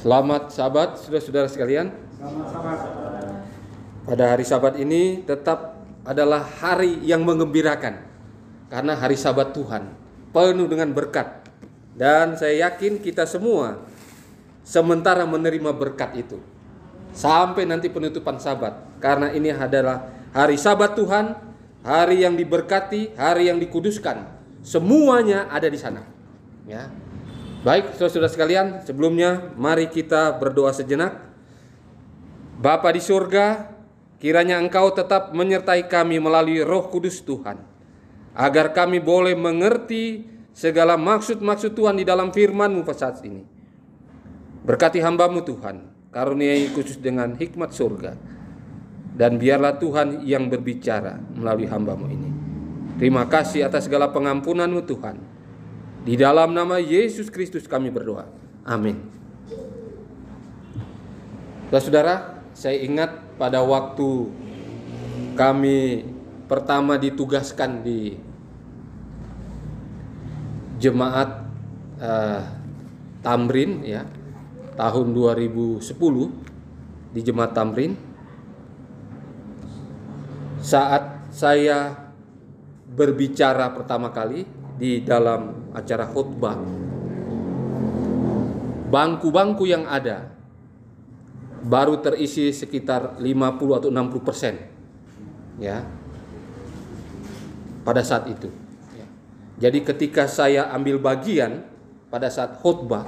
Selamat Sabat, saudara-saudara sekalian. Selamat Sabat. Pada hari Sabat ini tetap adalah hari yang menggembirakan, karena hari Sabat Tuhan penuh dengan berkat. Dan saya yakin kita semua sementara menerima berkat itu sampai nanti penutupan Sabat, karena ini adalah hari Sabat Tuhan, hari yang diberkati, hari yang dikuduskan. Semuanya ada di sana, ya. Baik, saudara-saudara sekalian, sebelumnya mari kita berdoa sejenak. Bapa di surga, kiranya Engkau tetap menyertai kami melalui Roh Kudus Tuhan, agar kami boleh mengerti segala maksud-maksud Tuhan di dalam firman-Mu saat ini. Berkati hamba-Mu Tuhan, karuniai khusus dengan hikmat surga, dan biarlah Tuhan yang berbicara melalui hamba-Mu ini. Terima kasih atas segala pengampunan-Mu Tuhan. Di dalam nama Yesus Kristus kami berdoa. Amin. Saudara, saya ingat pada waktu kami pertama ditugaskan di jemaat Tamrin, ya, tahun 2010 di jemaat Tamrin. Saat saya berbicara pertama kali di dalam acara khutbah, bangku-bangku yang ada baru terisi sekitar 50 atau 60%, ya, pada saat itu, ya. Jadi ketika saya ambil bagian pada saat khutbah,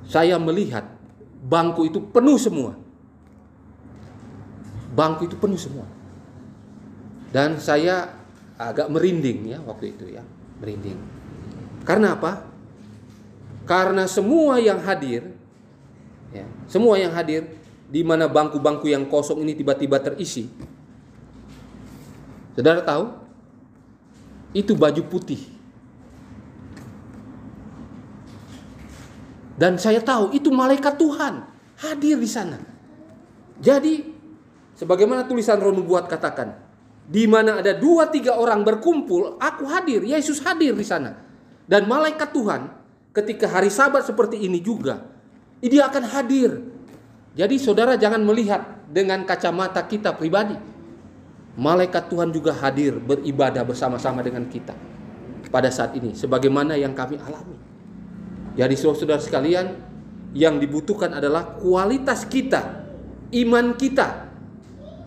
saya melihat bangku itu penuh semua. Bangku itu penuh semua. Dan saya agak merinding, ya, waktu itu, ya, merinding. Karena apa? Karena semua yang hadir, ya, semua yang hadir, di mana bangku-bangku yang kosong ini tiba-tiba terisi. Saudara tahu? Itu baju putih. Dan saya tahu itu malaikat Tuhan hadir di sana. Jadi, sebagaimana tulisan Roh Nubuat katakan, di mana ada 2-3 orang berkumpul, aku hadir, Yesus hadir di sana. Dan malaikat Tuhan ketika hari Sabat seperti ini juga, dia akan hadir. Jadi saudara jangan melihat dengan kacamata kita pribadi. Malaikat Tuhan juga hadir beribadah bersama-sama dengan kita pada saat ini, sebagaimana yang kami alami. Jadi saudara sekalian, yang dibutuhkan adalah kualitas kita, iman kita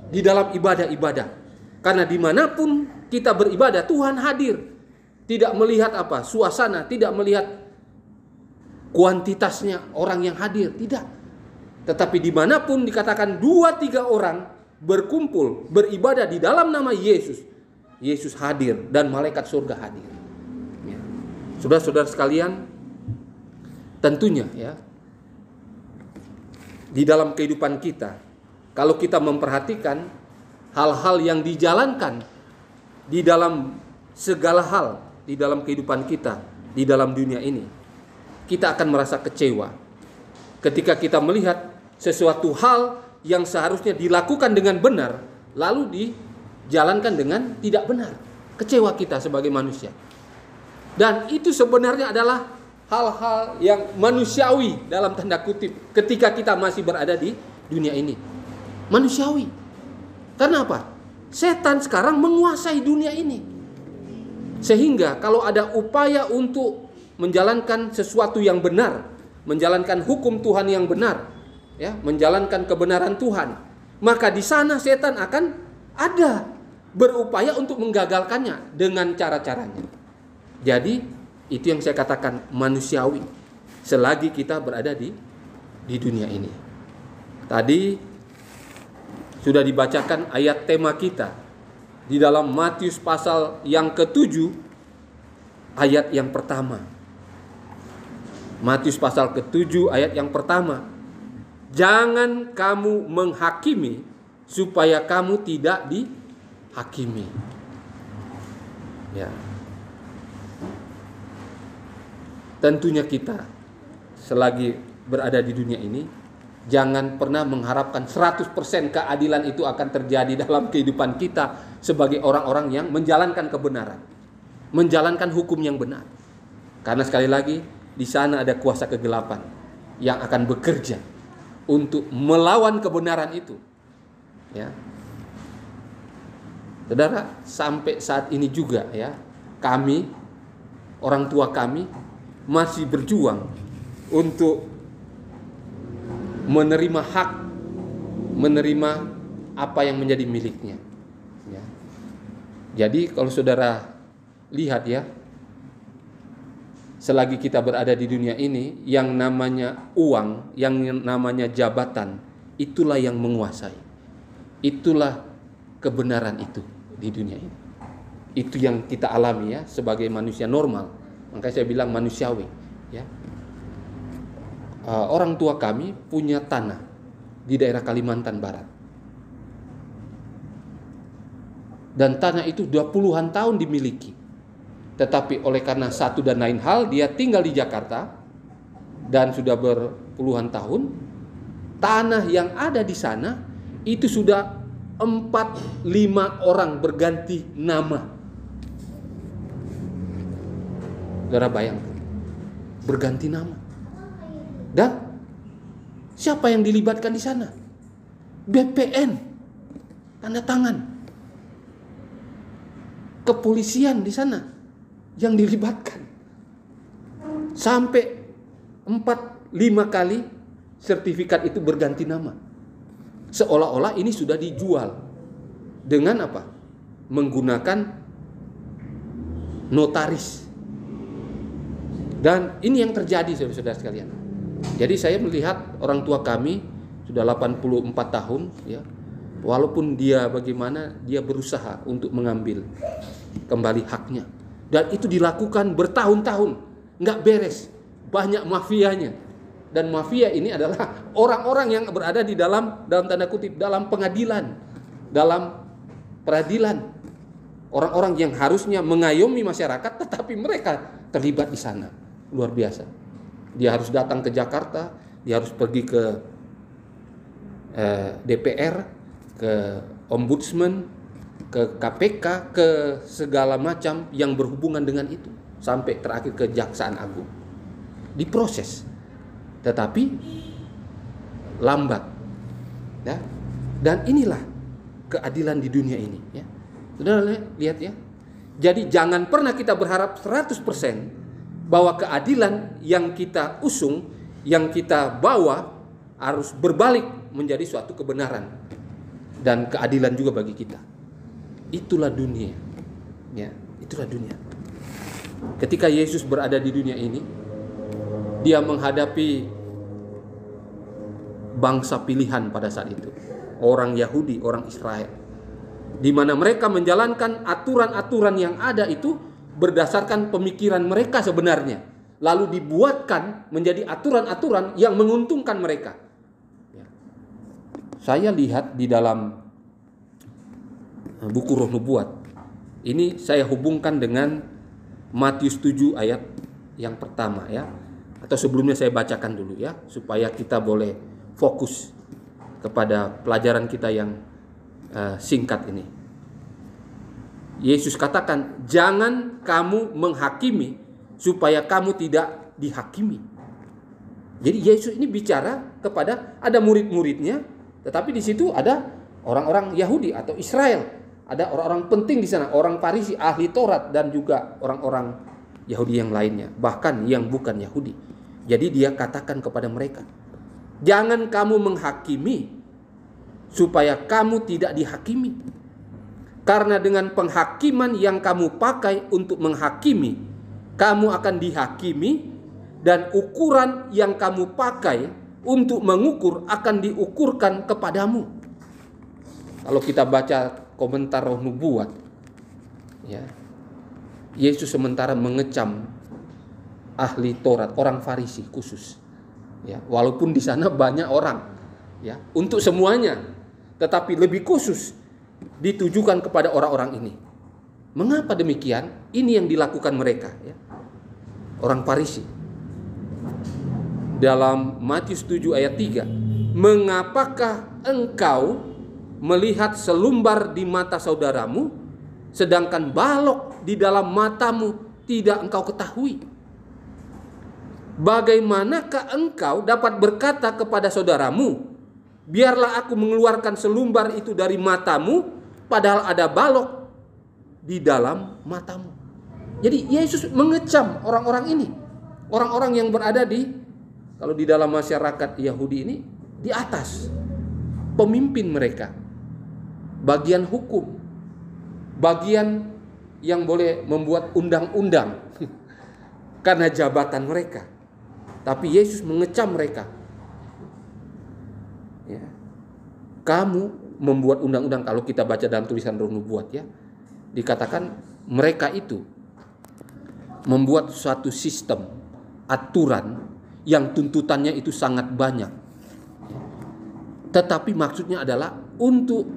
di dalam ibadah-ibadah. Karena dimanapun kita beribadah, Tuhan hadir. Tidak melihat apa, suasana, tidak melihat kuantitasnya orang yang hadir, tidak. Tetapi dimanapun dikatakan 2-3 orang berkumpul, beribadah di dalam nama Yesus, Yesus hadir dan malaikat surga hadir, ya. Saudara-saudara sekalian, tentunya, ya, di dalam kehidupan kita, kalau kita memperhatikan hal-hal yang dijalankan di dalam segala hal di dalam kehidupan kita di dalam dunia ini, kita akan merasa kecewa ketika kita melihat sesuatu hal yang seharusnya dilakukan dengan benar lalu dijalankan dengan tidak benar. Kecewa kita sebagai manusia. Dan itu sebenarnya adalah hal-hal yang manusiawi dalam tanda kutip ketika kita masih berada di dunia ini. Manusiawi. Karena apa? Setan sekarang menguasai dunia ini. Sehingga kalau ada upaya untuk menjalankan sesuatu yang benar, menjalankan hukum Tuhan yang benar, ya, menjalankan kebenaran Tuhan, maka di sana setan akan ada berupaya untuk menggagalkannya dengan cara-caranya. Jadi itu yang saya katakan manusiawi selagi kita berada di dunia ini. Tadi sudah dibacakan ayat tema kita di dalam Matius pasal yang ke-7 ayat yang pertama. Matius pasal ke-7 ayat yang pertama. Jangan kamu menghakimi supaya kamu tidak dihakimi. Ya. Tentunya kita selagi berada di dunia ini, jangan pernah mengharapkan 100% keadilan itu akan terjadi dalam kehidupan kita sebagai orang-orang yang menjalankan kebenaran, menjalankan hukum yang benar. Karena sekali lagi di sana ada kuasa kegelapan yang akan bekerja untuk melawan kebenaran itu. Ya. Saudara, sampai saat ini juga ya, kami, orang tua kami masih berjuang untuk menerima hak, menerima apa yang menjadi miliknya. Ya. Jadi kalau saudara lihat ya, selagi kita berada di dunia ini, yang namanya uang, yang namanya jabatan, itulah yang menguasai. Itulah kebenaran itu di dunia ini. Itu yang kita alami ya, sebagai manusia normal. Makanya saya bilang manusiawi. Ya. Orang tua kami punya tanah di daerah Kalimantan Barat. Dan tanah itu 20-an tahun dimiliki. Tetapi oleh karena satu dan lain hal, dia tinggal di Jakarta dan sudah berpuluhan tahun. Tanah yang ada di sana itu sudah 4-5 orang berganti nama. Saudara bayangkan, berganti nama. Dan siapa yang dilibatkan di sana? BPN, tanda tangan. Kepolisian di sana yang dilibatkan. Sampai 4-5 kali sertifikat itu berganti nama. Seolah-olah ini sudah dijual. Dengan apa? Menggunakan notaris. Dan ini yang terjadi saudara-saudara sekalian. Jadi saya melihat orang tua kami sudah 84 tahun ya. Walaupun dia bagaimana, dia berusaha untuk mengambil kembali haknya. Dan itu dilakukan bertahun-tahun, nggak beres. Banyak mafianya. Dan mafia ini adalah orang-orang yang berada di dalam tanda kutip, dalam pengadilan, dalam peradilan. Orang-orang yang harusnya mengayomi masyarakat, tetapi mereka terlibat di sana. Luar biasa. Dia harus datang ke Jakarta, dia harus pergi ke DPR, ke Ombudsman, ke KPK, ke segala macam yang berhubungan dengan itu. Sampai terakhir ke Kejaksaan Agung. Diproses. Tetapi lambat. Ya. Dan inilah keadilan di dunia ini. Ya. Saudara lihat ya. Jadi jangan pernah kita berharap 100% bahwa keadilan yang kita usung, yang kita bawa harus berbalik menjadi suatu kebenaran dan keadilan juga bagi kita. Itulah dunia. Ya, itulah dunia. Ketika Yesus berada di dunia ini, dia menghadapi bangsa pilihan pada saat itu. Orang Yahudi, orang Israel. Di mana mereka menjalankan aturan-aturan yang ada itu berdasarkan pemikiran mereka sebenarnya. Lalu dibuatkan menjadi aturan-aturan yang menguntungkan mereka. Ya. Saya lihat di dalam buku Roh Nubuat. Ini saya hubungkan dengan Matius 7 ayat yang pertama ya. Atau sebelumnya saya bacakan dulu ya, supaya kita boleh fokus kepada pelajaran kita yang singkat ini. Yesus katakan, jangan kamu menghakimi supaya kamu tidak dihakimi. Jadi Yesus ini bicara kepada ada murid-muridnya, tetapi di situ ada orang-orang Yahudi atau Israel, ada orang-orang penting di sana, orang Farisi, ahli Taurat, dan juga orang-orang Yahudi yang lainnya, bahkan yang bukan Yahudi. Jadi dia katakan kepada mereka, jangan kamu menghakimi supaya kamu tidak dihakimi. Karena dengan penghakiman yang kamu pakai untuk menghakimi, kamu akan dihakimi, dan ukuran yang kamu pakai untuk mengukur akan diukurkan kepadamu. Kalau kita baca komentar Roh Nubuat, ya, Yesus sementara mengecam ahli Taurat, orang Farisi khusus. Ya, walaupun di sana banyak orang, ya, untuk semuanya, tetapi lebih khusus ditujukan kepada orang-orang ini. Mengapa demikian? Ini yang dilakukan mereka, ya. Orang Farisi. Dalam Matius 7 ayat 3, mengapakah engkau melihat selumbar di mata saudaramu, sedangkan balok di dalam matamu tidak engkau ketahui? bagaimanakah engkau dapat berkata kepada saudaramu, biarlah aku mengeluarkan selumbar itu dari matamu, padahal ada balok di dalam matamu. Jadi Yesus mengecam orang-orang ini, orang-orang yang berada di, kalau di dalam masyarakat Yahudi ini, di atas, pemimpin mereka, bagian hukum, bagian yang boleh membuat undang-undang karena jabatan mereka. Tapi Yesus mengecam mereka. Ya. Kamu membuat undang-undang, kalau kita baca dalam tulisan Roh Nubuat ya, dikatakan mereka itu membuat suatu sistem, aturan yang tuntutannya itu sangat banyak. Tetapi maksudnya adalah untuk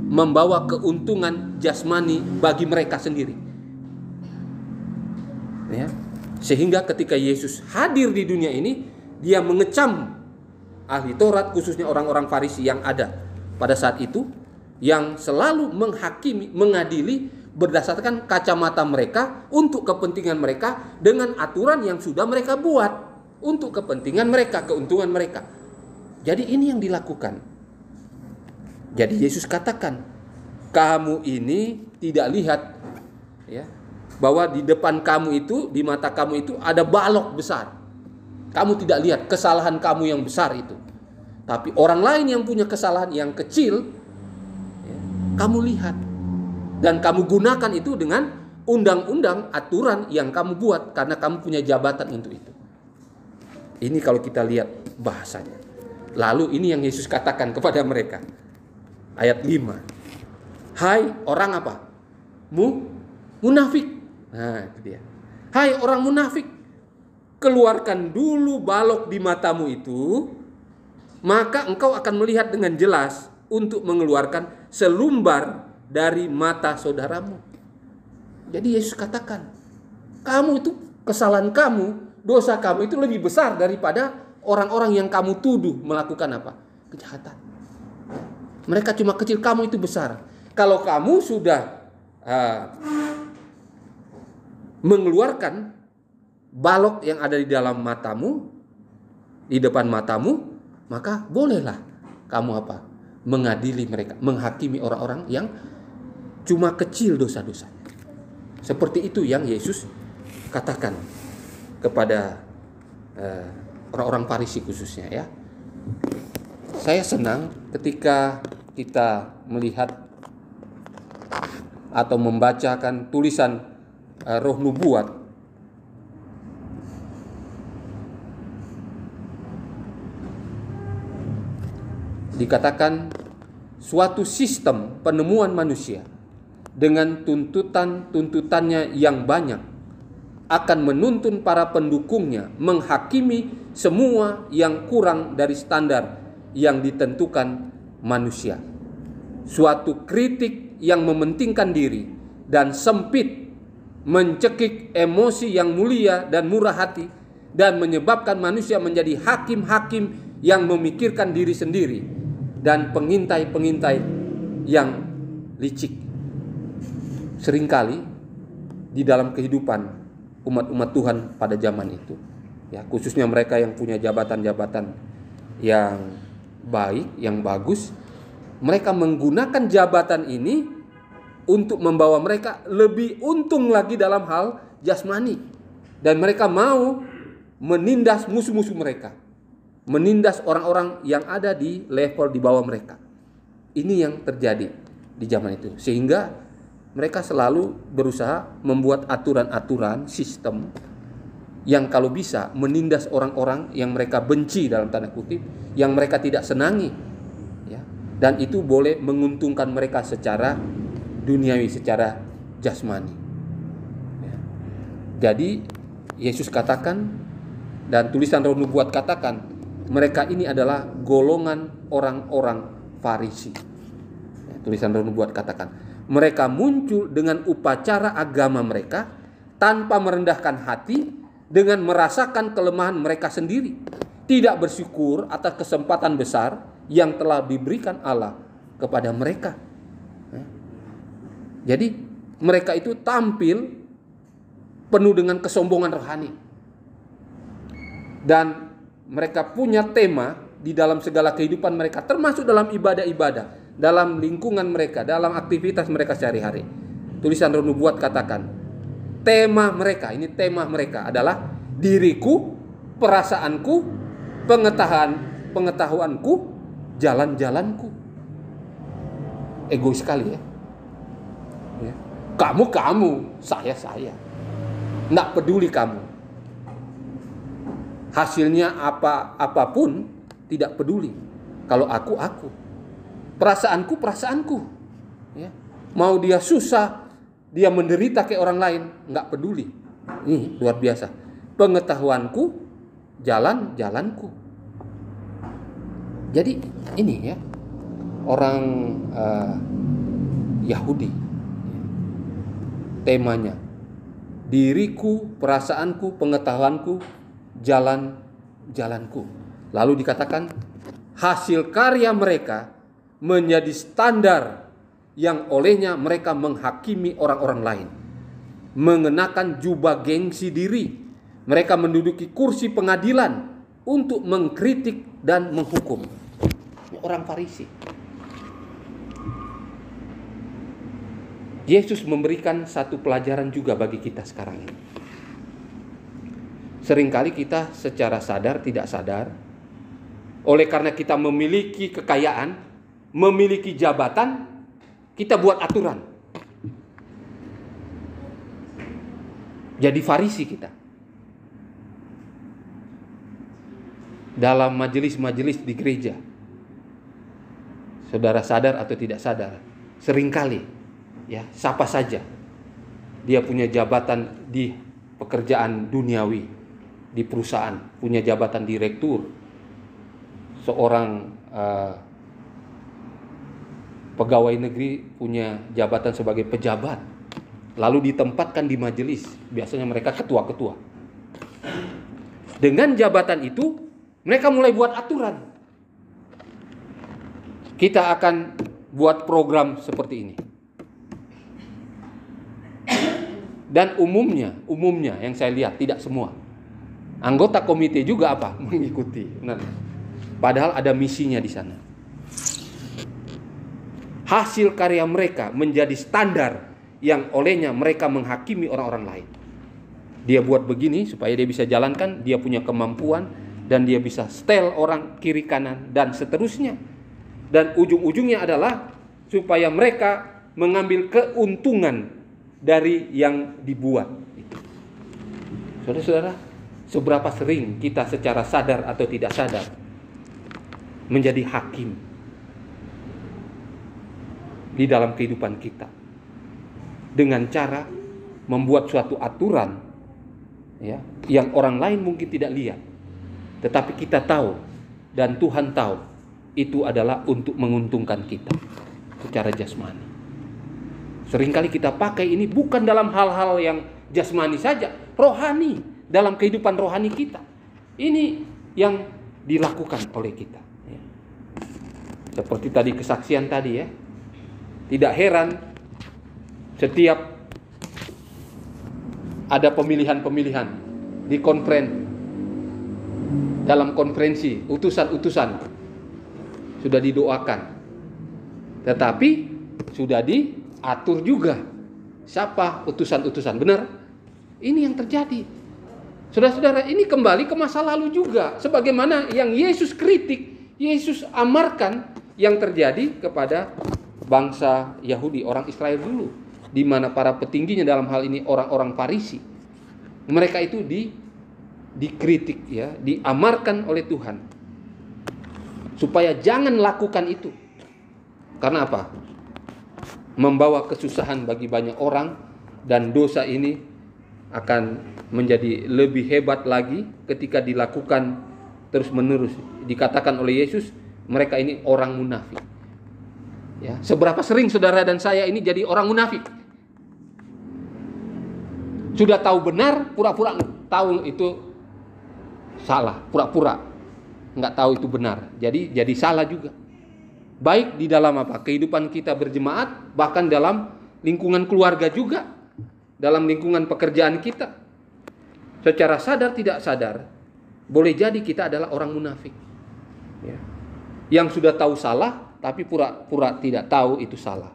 membawa keuntungan jasmani bagi mereka sendiri. Ya. Sehingga ketika Yesus hadir di dunia ini, dia mengecam ahli Taurat, khususnya orang-orang Farisi yang ada pada saat itu, yang selalu menghakimi, mengadili berdasarkan kacamata mereka untuk kepentingan mereka dengan aturan yang sudah mereka buat untuk kepentingan mereka, keuntungan mereka. Jadi ini yang dilakukan. Jadi Yesus katakan, kamu ini tidak lihat ya, bahwa di depan kamu itu, di mata kamu itu ada balok besar. Kamu tidak lihat kesalahan kamu yang besar itu. Tapi orang lain yang punya kesalahan yang kecil, ya, kamu lihat. Dan kamu gunakan itu dengan undang-undang, aturan yang kamu buat karena kamu punya jabatan untuk itu. Ini kalau kita lihat bahasanya. Lalu ini yang Yesus katakan kepada mereka. Ayat 5. Hai orang apa? Munafik. Nah, itu dia. Hai orang munafik, keluarkan dulu balok di matamu itu, maka engkau akan melihat dengan jelas untuk mengeluarkan selumbar dari mata saudaramu. Jadi Yesus katakan, kamu itu, kesalahan kamu, dosa kamu itu lebih besar daripada orang-orang yang kamu tuduh melakukan apa? Kejahatan. Mereka cuma kecil, kamu itu besar. Kalau kamu sudah mengeluarkan balok yang ada di dalam matamu, di depan matamu, maka bolehlah kamu apa? Mengadili mereka, menghakimi orang-orang yang cuma kecil dosa-dosanya. Seperti itu yang Yesus katakan kepada orang-orang Farisi khususnya ya. Saya senang ketika kita melihat atau membacakan tulisan Roh Nubuat. Dikatakan suatu sistem penemuan manusia dengan tuntutannya yang banyak akan menuntun para pendukungnya menghakimi semua yang kurang dari standar yang ditentukan manusia. Suatu kritik yang mementingkan diri dan sempit, mencekik emosi yang mulia dan murah hati, dan menyebabkan manusia menjadi hakim-hakim yang memikirkan diri sendiri dan pengintai-pengintai yang licik. Seringkali di dalam kehidupan umat-umat Tuhan pada zaman itu, ya, khususnya mereka yang punya jabatan-jabatan yang baik, yang bagus, mereka menggunakan jabatan ini untuk membawa mereka lebih untung lagi dalam hal jasmani. Dan mereka mau menindas musuh-musuh mereka, menindas orang-orang yang ada di level di bawah mereka. Ini yang terjadi di zaman itu. Sehingga mereka selalu berusaha membuat aturan-aturan, sistem yang kalau bisa menindas orang-orang yang mereka benci dalam tanda kutip, yang mereka tidak senangi, ya. Dan itu boleh menguntungkan mereka secara duniawi, secara jasmani. Ya. Jadi Yesus katakan, dan tulisan Roh Nubuat katakan, mereka ini adalah golongan orang-orang Farisi. Ya, tulisan Roh Nubuat katakan, mereka muncul dengan upacara agama mereka tanpa merendahkan hati, dengan merasakan kelemahan mereka sendiri, tidak bersyukur atas kesempatan besar yang telah diberikan Allah kepada mereka. Jadi mereka itu tampil penuh dengan kesombongan rohani. Dan mereka punya tema di dalam segala kehidupan mereka, termasuk dalam ibadah-ibadah, dalam lingkungan mereka, dalam aktivitas mereka sehari-hari. Tulisan Roh Nubuat katakan, tema mereka adalah diriku, perasaanku, pengetahuanku, jalan-jalanku. Egois sekali ya. Kamu, saya. Nggak peduli kamu. Hasilnya apapun tidak peduli. Kalau aku. Perasaanku. Ya. Mau dia susah, dia menderita kayak orang lain, nggak peduli. Ini luar biasa. Pengetahuanku, jalanku. Jadi ini ya, orang Yahudi, temanya diriku, perasaanku, pengetahuanku, jalanku. Lalu dikatakan hasil karya mereka menjadi standar yang olehnya mereka menghakimi orang-orang lain. Mengenakan jubah gengsi diri, mereka menduduki kursi pengadilan untuk mengkritik dan menghukum. Ini orang Farisi. Yesus memberikan satu pelajaran juga bagi kita sekarang ini. Seringkali kita secara sadar tidak sadar, oleh karena kita memiliki kekayaan, memiliki jabatan, kita buat aturan. Jadi Farisi kita. Dalam majelis-majelis di gereja, saudara sadar atau tidak sadar, seringkali ya, siapa saja dia punya jabatan di pekerjaan duniawi, di perusahaan, punya jabatan direktur, seorang pegawai negeri punya jabatan sebagai pejabat, lalu ditempatkan di majelis, biasanya mereka ketua-ketua. Dengan jabatan itu mereka mulai buat aturan. Kita akan buat program seperti ini. Dan umumnya yang saya lihat, tidak semua. Anggota komite juga apa? Mengikuti. Nah, padahal ada misinya di sana. Hasil karya mereka menjadi standar yang olehnya mereka menghakimi orang-orang lain. Dia buat begini supaya dia bisa jalankan, dia punya kemampuan, dan dia bisa setel orang kiri kanan, dan seterusnya. Dan ujung-ujungnya adalah supaya mereka mengambil keuntungan dari yang dibuat. Saudara-saudara, seberapa sering kita secara sadar atau tidak sadar menjadi hakim di dalam kehidupan kita dengan cara membuat suatu aturan ya, yang orang lain mungkin tidak lihat, tetapi kita tahu dan Tuhan tahu itu adalah untuk menguntungkan kita secara jasmani. Seringkali kita pakai ini bukan dalam hal-hal yang jasmani saja, rohani, dalam kehidupan rohani kita. Ini yang dilakukan oleh kita. Seperti tadi kesaksian tadi ya. Tidak heran setiap ada pemilihan-pemilihan di dalam konferensi, utusan-utusan sudah didoakan. Tetapi sudah diatur juga siapa utusan-utusan. Benar? Ini yang terjadi. Saudara-saudara, ini kembali ke masa lalu juga. Sebagaimana yang Yesus kritik, Yesus amarkan yang terjadi kepada bangsa Yahudi, orang Israel dulu, di mana para petingginya dalam hal ini orang-orang Farisi. Mereka itu dikritik ya, diamarkan oleh Tuhan supaya jangan lakukan itu. Karena apa? Membawa kesusahan bagi banyak orang, dan dosa ini akan menjadi lebih hebat lagi ketika dilakukan terus-menerus. Dikatakan oleh Yesus, mereka ini orang munafik. Ya, seberapa sering saudara dan saya ini jadi orang munafik? Sudah tahu benar, pura-pura tahu itu salah, pura-pura nggak tahu itu benar. Jadi salah juga. Baik di dalam apa? Kehidupan kita berjemaat, bahkan dalam lingkungan keluarga juga, dalam lingkungan pekerjaan kita. Secara sadar tidak sadar, Boleh jadi kita adalah orang munafik, ya, yang sudah tahu salah tapi pura-pura tidak tahu itu salah.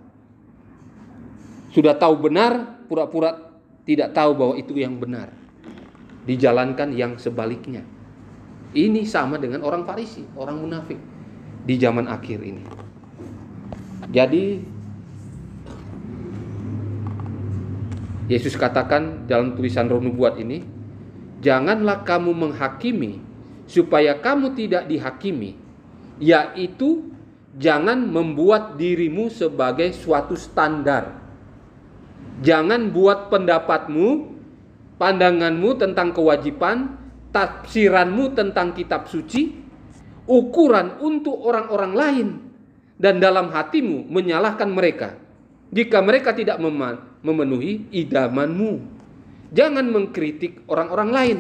Sudah tahu benar, pura-pura tidak tahu bahwa itu yang benar. Dijalankan yang sebaliknya. Ini sama dengan orang Farisi, orang munafik di zaman akhir ini. Jadi Yesus katakan dalam tulisan Roh Nubuat ini, janganlah kamu menghakimi supaya kamu tidak dihakimi, yaitu jangan membuat dirimu sebagai suatu standar. Jangan buat pendapatmu, pandanganmu tentang kewajiban, tafsiranmu tentang kitab suci, ukuran untuk orang-orang lain, dan dalam hatimu menyalahkan mereka jika mereka tidak memenuhi idamanmu. Jangan mengkritik orang-orang lain,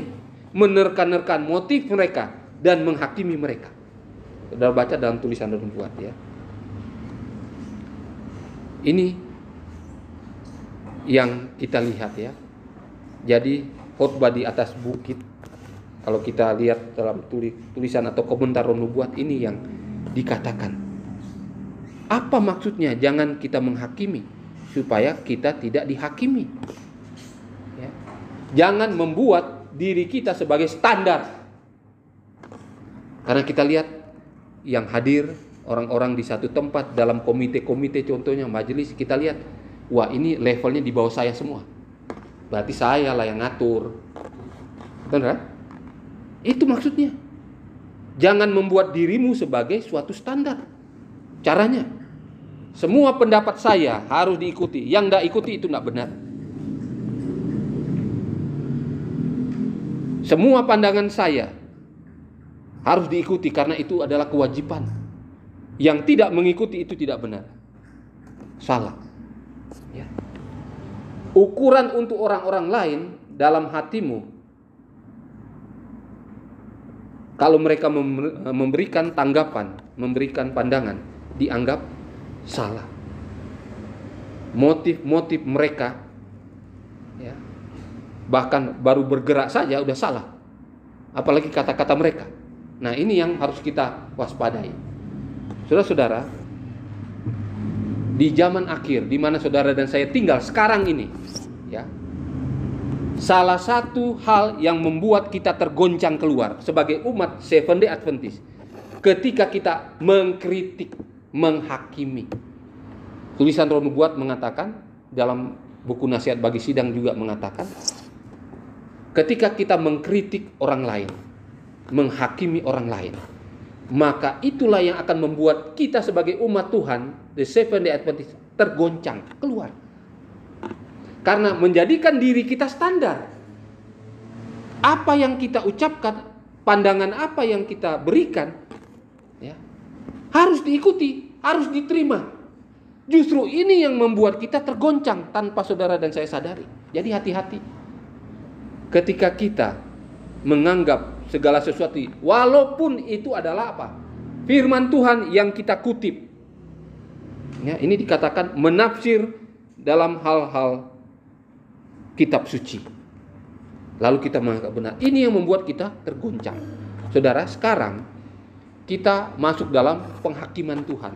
menerka-nerkan motif mereka, dan menghakimi mereka. Saudara baca dalam tulisan Roh Nubuat, ya. Ini yang kita lihat, ya. Jadi khotbah di atas bukit, kalau kita lihat dalam tulisan atau komentar Roh Nubuat, ini yang dikatakan. Apa maksudnya? Jangan kita menghakimi supaya kita tidak dihakimi, ya. Jangan membuat diri kita sebagai standar. Karena kita lihat yang hadir orang-orang di satu tempat dalam komite-komite, contohnya majelis, kita lihat, wah ini levelnya di bawah saya semua. Berarti saya lah yang ngatur. Benar? Itu maksudnya. Jangan membuat dirimu sebagai suatu standar. Caranya, semua pendapat saya harus diikuti. Yang tidak ikuti itu tidak benar. Semua pandangan saya harus diikuti karena itu adalah kewajiban. Yang tidak mengikuti itu tidak benar. Salah. Ya. Ukuran untuk orang-orang lain dalam hatimu, kalau mereka memberikan tanggapan, memberikan pandangan, dianggap salah. Motif-motif mereka, ya, bahkan baru bergerak saja udah salah, apalagi kata-kata mereka. Nah, ini yang harus kita waspadai. Saudara-saudara, di zaman akhir di mana saudara dan saya tinggal sekarang ini, ya, salah satu hal yang membuat kita tergoncang keluar sebagai umat Seventh Day Adventist, ketika kita mengkritik, menghakimi. Tulisan Roh Nubuat mengatakan, dalam buku Nasihat Bagi Sidang juga mengatakan, ketika kita mengkritik orang lain, menghakimi orang lain, maka itulah yang akan membuat kita sebagai umat Tuhan, the Seventh Day Adventist, tergoncang keluar. Karena menjadikan diri kita standar. Apa yang kita ucapkan, pandangan apa yang kita berikan, ya, harus diikuti, harus diterima. Justru ini yang membuat kita tergoncang tanpa saudara dan saya sadari. Jadi hati-hati ketika kita menganggap segala sesuatu, walaupun itu adalah apa? Firman Tuhan yang kita kutip. Ya, ini dikatakan menafsir dalam hal-hal kitab suci. Lalu kita menganggap benar. Ini yang membuat kita tergoncang. Saudara, sekarang kita masuk dalam penghakiman Tuhan.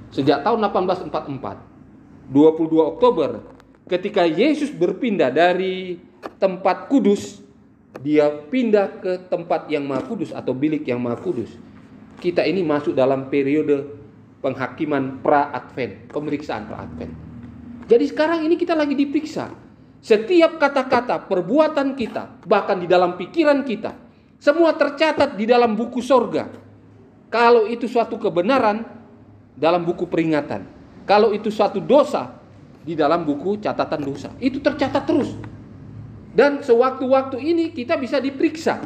Sejak tahun 1844, 22 Oktober, ketika Yesus berpindah dari tempat kudus, dia pindah ke tempat yang maha kudus atau bilik yang maha kudus. Kita ini masuk dalam periode penghakiman pra-advent, pemeriksaan pra-advent. Jadi sekarang ini kita lagi diperiksa. Setiap kata-kata, perbuatan kita, bahkan di dalam pikiran kita, semua tercatat di dalam buku sorga. Kalau itu suatu kebenaran, dalam buku peringatan. Kalau itu suatu dosa, di dalam buku catatan dosa. Itu tercatat terus. Dan sewaktu-waktu ini kita bisa diperiksa.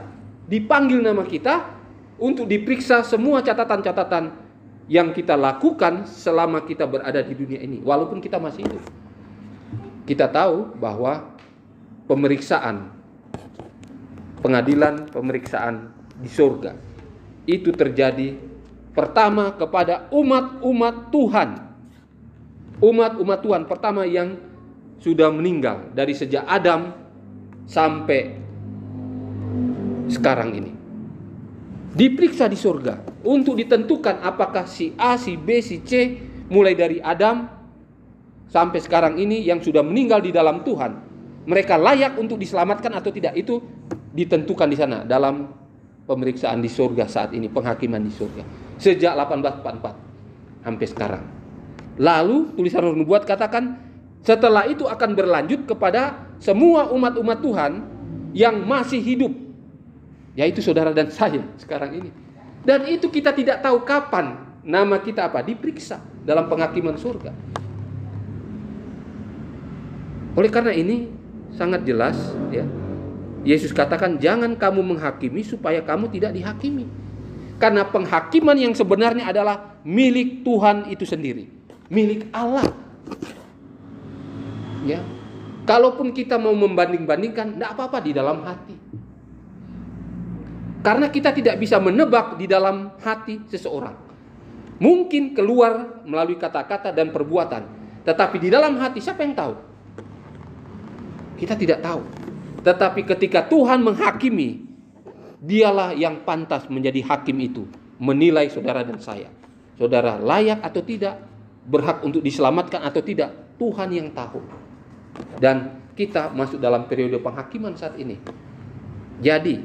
Dipanggil nama kita untuk diperiksa semua catatan-catatan yang kita lakukan selama kita berada di dunia ini. Walaupun kita masih hidup. Kita tahu bahwa pemeriksaan, pengadilan pemeriksaan di surga, itu terjadi pertama kepada umat-umat Tuhan. Umat-umat Tuhan pertama yang sudah meninggal dari sejak Adam sampai sekarang ini. diperiksa di surga untuk ditentukan apakah si A, si B, si C, mulai dari Adam sampai sekarang ini yang sudah meninggal di dalam Tuhan, mereka layak untuk diselamatkan atau tidak. Itu ditentukan di sana dalam pemeriksaan di surga saat ini, penghakiman di surga sejak 1844 sampai sekarang. Lalu tulisan Roh Nubuat katakan setelah itu akan berlanjut kepada semua umat-umat Tuhan yang masih hidup, yaitu saudara dan saya sekarang ini. Dan itu kita tidak tahu kapan nama kita diperiksa dalam penghakiman surga. Oleh karena ini sangat jelas, ya, Yesus katakan jangan kamu menghakimi supaya kamu tidak dihakimi. Karena penghakiman yang sebenarnya adalah milik Tuhan itu sendiri, milik Allah. Ya, kalaupun kita mau membanding-bandingkan, tidak apa-apa di dalam hati. Karena kita tidak bisa menebak di dalam hati seseorang. Mungkin keluar melalui kata-kata dan perbuatan, tetapi di dalam hati siapa yang tahu? Kita tidak tahu. Tetapi ketika Tuhan menghakimi, dialah yang pantas menjadi hakim itu, menilai saudara dan saya. Saudara layak atau tidak, berhak untuk diselamatkan atau tidak, Tuhan yang tahu. Dan kita masuk dalam periode penghakiman saat ini. Jadi,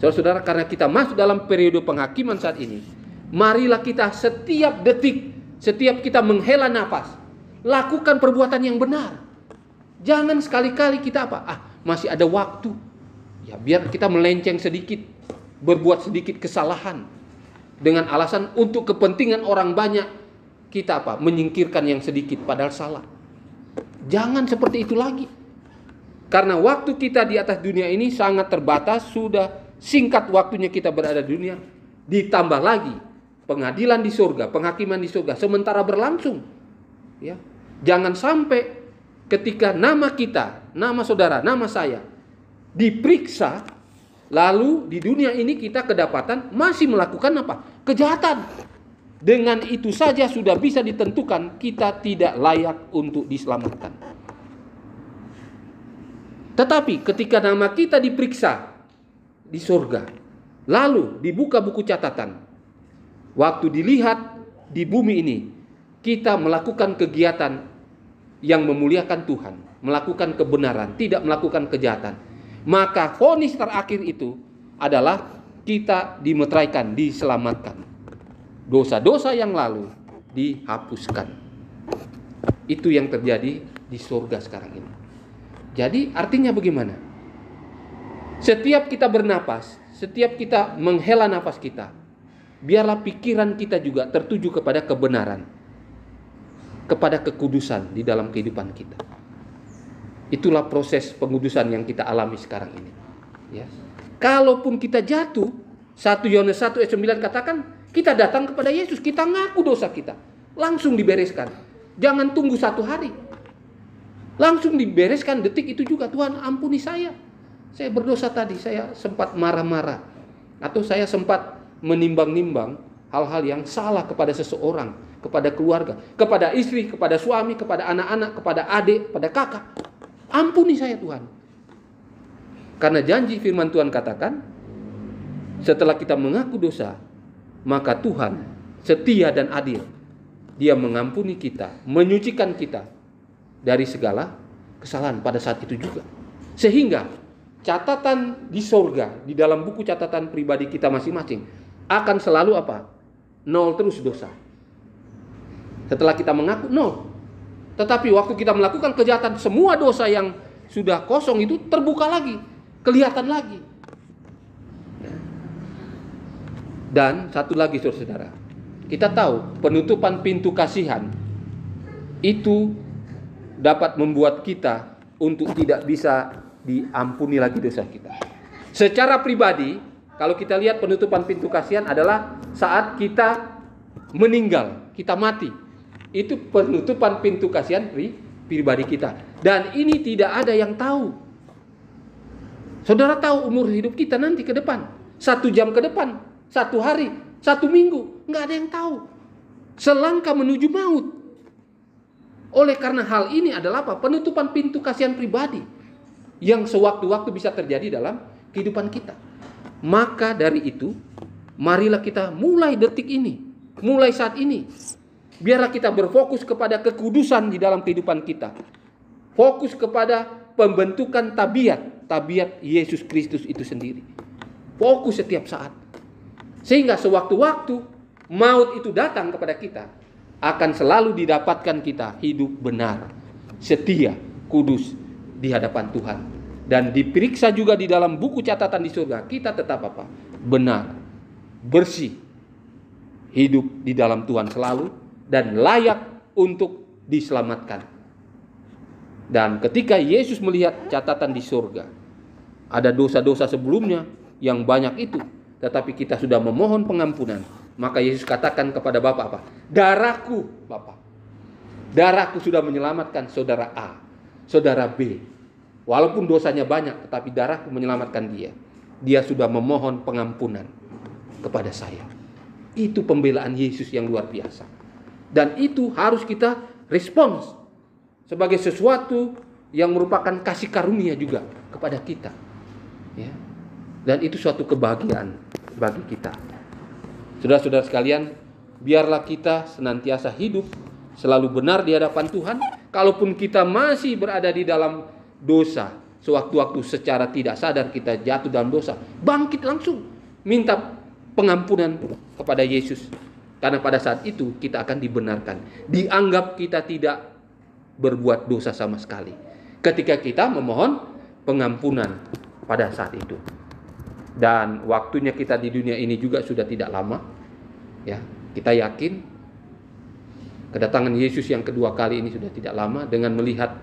saudara-saudara, karena kita masuk dalam periode penghakiman saat ini, marilah kita setiap detik, setiap kita menghela nafas, lakukan perbuatan yang benar. Jangan sekali-kali kita masih ada waktu. Ya, biar kita melenceng sedikit, berbuat sedikit kesalahan dengan alasan untuk kepentingan orang banyak, kita menyingkirkan yang sedikit padahal salah. Jangan seperti itu lagi. Karena waktu kita di atas dunia ini sangat terbatas, sudah singkat waktunya kita berada di dunia. Ditambah lagi pengadilan di surga, penghakiman di surga sementara berlangsung. Ya. Jangan sampai ketika nama kita, nama saudara, nama saya diperiksa, lalu di dunia ini kita kedapatan masih melakukan kejahatan. Dengan itu saja sudah bisa ditentukan kita tidak layak untuk diselamatkan. Tetapi ketika nama kita diperiksa di surga, lalu dibuka buku catatan, waktu dilihat di bumi ini kita melakukan kegiatan yang memuliakan Tuhan, melakukan kebenaran, tidak melakukan kejahatan, maka vonis terakhir itu adalah kita dimeteraikan, diselamatkan. Dosa-dosa yang lalu dihapuskan. Itu yang terjadi di surga sekarang ini. Jadi artinya bagaimana? Setiap kita bernapas, setiap kita menghela nafas kita, biarlah pikiran kita juga tertuju kepada kebenaran, kepada kekudusan di dalam kehidupan kita. Itulah proses pengudusan yang kita alami sekarang ini. Ya. Kalaupun kita jatuh, 1 Yohanes 1 ayat 9 katakan, kita datang kepada Yesus, kita ngaku dosa kita, langsung dibereskan. Jangan tunggu 1 hari, langsung dibereskan detik itu juga. Tuhan ampuni saya berdosa tadi, saya sempat marah-marah, atau saya sempat menimbang-nimbang hal-hal yang salah kepada seseorang, kepada keluarga, kepada istri, kepada suami, kepada anak-anak, kepada adik, kepada kakak. Ampuni saya Tuhan. Karena janji firman Tuhan katakan, setelah kita mengaku dosa, maka Tuhan setia dan adil. Dia mengampuni kita, menyucikan kita dari segala kesalahan pada saat itu juga. Sehingga catatan di surga, di dalam buku catatan pribadi kita masing-masing, akan selalu 0 terus dosa. Setelah kita mengaku 0. Tetapi waktu kita melakukan kejahatan, semua dosa yang sudah kosong itu terbuka lagi, kelihatan lagi. Dan satu lagi saudara, kita tahu penutupan pintu kasihan itu dapat membuat kita untuk tidak bisa diampuni lagi dosa kita. Secara pribadi, kalau kita lihat penutupan pintu kasihan adalah saat kita meninggal, kita mati. Itu penutupan pintu kasihan pribadi kita. Dan ini tidak ada yang tahu. Saudara tahu umur hidup kita nanti ke depan, 1 jam ke depan, 1 hari, 1 minggu, nggak ada yang tahu. Selangkah menuju maut. Oleh karena hal ini adalah penutupan pintu kasihan pribadi yang sewaktu-waktu bisa terjadi dalam kehidupan kita. Maka dari itu, marilah kita mulai detik ini, mulai saat ini, biarlah kita berfokus kepada kekudusan di dalam kehidupan kita. Fokus kepada pembentukan tabiat Yesus Kristus itu sendiri. Fokus setiap saat. Sehingga sewaktu-waktu maut itu datang kepada kita, akan selalu didapatkan kita hidup benar, setia, kudus di hadapan Tuhan. Dan diperiksa juga di dalam buku catatan di surga, kita tetap apa? Benar, bersih, hidup di dalam Tuhan selalu, dan layak untuk diselamatkan. Dan ketika Yesus melihat catatan di surga, ada dosa-dosa sebelumnya yang banyak itu, tetapi kita sudah memohon pengampunan, maka Yesus katakan kepada Bapa apa? Darahku, Bapa, darahku sudah menyelamatkan saudara A, saudara B. Walaupun dosanya banyak, tetapi darahku menyelamatkan dia. Dia sudah memohon pengampunan kepada saya. Itu pembelaan Yesus yang luar biasa. Dan itu harus kita respons sebagai sesuatu yang merupakan kasih karunia juga kepada kita. Ya. Dan itu suatu kebahagiaan bagi kita. Saudara-saudara sekalian, biarlah kita senantiasa hidup selalu benar di hadapan Tuhan. Kalaupun kita masih berada di dalam dosa, sewaktu-waktu secara tidak sadar kita jatuh dalam dosa, bangkit langsung, minta pengampunan kepada Yesus. Karena pada saat itu kita akan dibenarkan, dianggap kita tidak berbuat dosa sama sekali, ketika kita memohon pengampunan pada saat itu. Dan waktunya kita di dunia ini juga sudah tidak lama. Ya, kita yakin kedatangan Yesus yang kedua kali ini sudah tidak lama, dengan melihat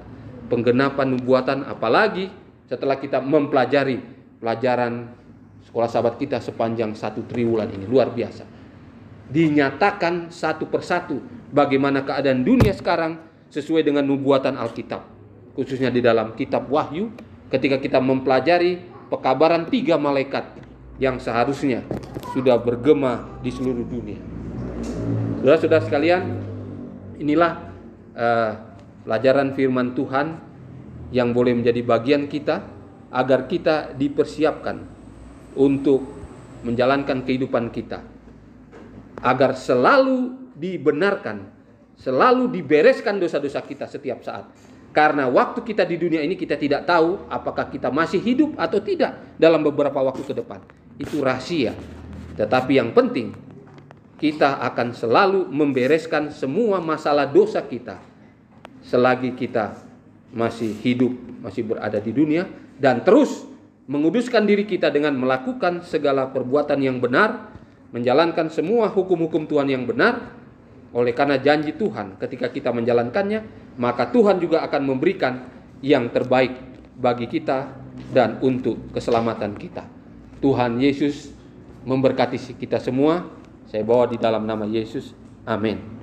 penggenapan nubuatan, apalagi setelah kita mempelajari pelajaran sekolah sahabat kita sepanjang 1 triwulan ini. Luar biasa. Dinyatakan satu persatu bagaimana keadaan dunia sekarang sesuai dengan nubuatan Alkitab. Khususnya di dalam kitab Wahyu, ketika kita mempelajari pekabaran 3 malaikat yang seharusnya sudah bergema di seluruh dunia. Saudara-saudara sekalian, inilah pelajaran firman Tuhan yang boleh menjadi bagian kita, agar kita dipersiapkan untuk menjalankan kehidupan kita, agar selalu dibenarkan, selalu dibereskan dosa-dosa kita setiap saat. Karena waktu kita di dunia ini kita tidak tahu apakah kita masih hidup atau tidak dalam beberapa waktu ke depan. Itu rahasia. Tetapi yang penting, kita akan selalu membereskan semua masalah dosa kita selagi kita masih hidup, masih berada di dunia, dan terus menguduskan diri kita dengan melakukan segala perbuatan yang benar, menjalankan semua hukum-hukum Tuhan yang benar. Oleh karena janji Tuhan, ketika kita menjalankannya, maka Tuhan juga akan memberikan yang terbaik bagi kita dan untuk keselamatan kita. Tuhan Yesus memberkati kita semua. Saya bawa di dalam nama Yesus. Amin.